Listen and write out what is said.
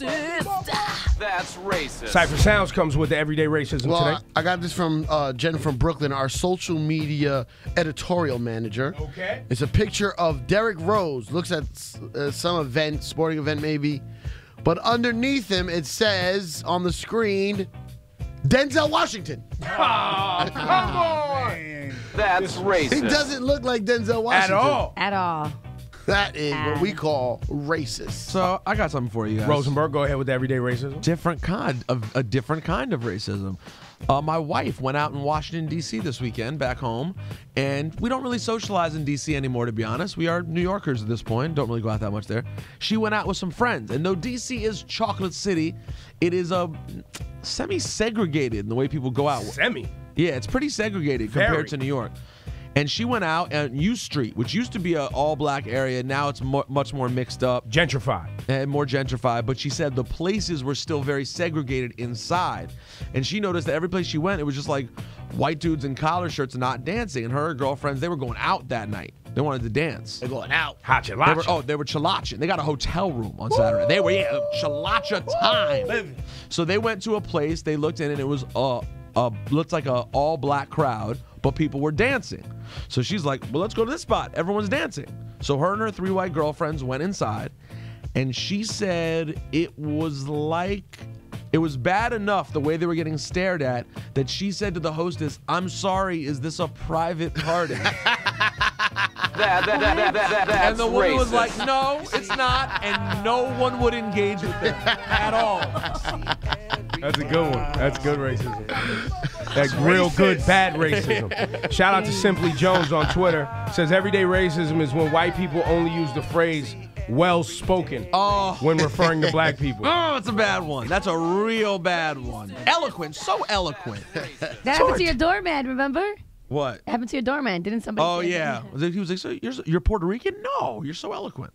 racist. That's racist. Cypher Sounds comes with the everyday racism today. I got this from Jen from Brooklyn, our social media editorial manager. Okay. It's a picture of Derrick Rose. Looks at some event, sporting event maybe. But underneath him, it says on the screen, Denzel Washington. Oh, come on. That's racist. He doesn't look like Denzel Washington. At all. That is what we call racist. So I got something for you guys. Rosenberg, go ahead with the everyday racism. A different kind of racism. My wife went out in Washington, D.C. this weekend, back home, and we don't really socialize in D.C. anymore, to be honest. We are New Yorkers at this point, don't really go out that much there. She went out with some friends, and though D.C. is Chocolate City, it is semi-segregated in the way people go out. Semi? Yeah, it's pretty segregated compared to New York. And she went out at U Street, which used to be an all-black area. Now it's much more mixed up. Gentrified. And more gentrified. But she said the places were still very segregated inside. And she noticed that every place she went, it was just like white dudes in collar shirts not dancing. And her girlfriends, they were going out that night. They wanted to dance. They're going out. Hachilacha. They were chilaching. They got a hotel room on Saturday. They were, chilacha time. So they went to a place, they looked in, and it was looked like a all-black crowd, but people were dancing. So she's like, well, let's go to this spot. Everyone's dancing. So her and her 3 white girlfriends went inside, and she said it was bad enough the way they were getting stared at that she said to the hostess, I'm sorry, is this a private party? That's and the woman racist. was like, no, it's not, and no one would engage with them at all. That's a good one. That's good racism. That's real good bad racism. Shout out to Simply Jones on Twitter. Says everyday racism is when white people only use the phrase well spoken when referring to black people. Oh, it's a bad one. That's a real bad one. Eloquent, so eloquent. That happened to your doorman, remember? What? Happened to your doorman. Didn't somebody say yeah. that? He was like, so you're Puerto Rican? No, you're so eloquent.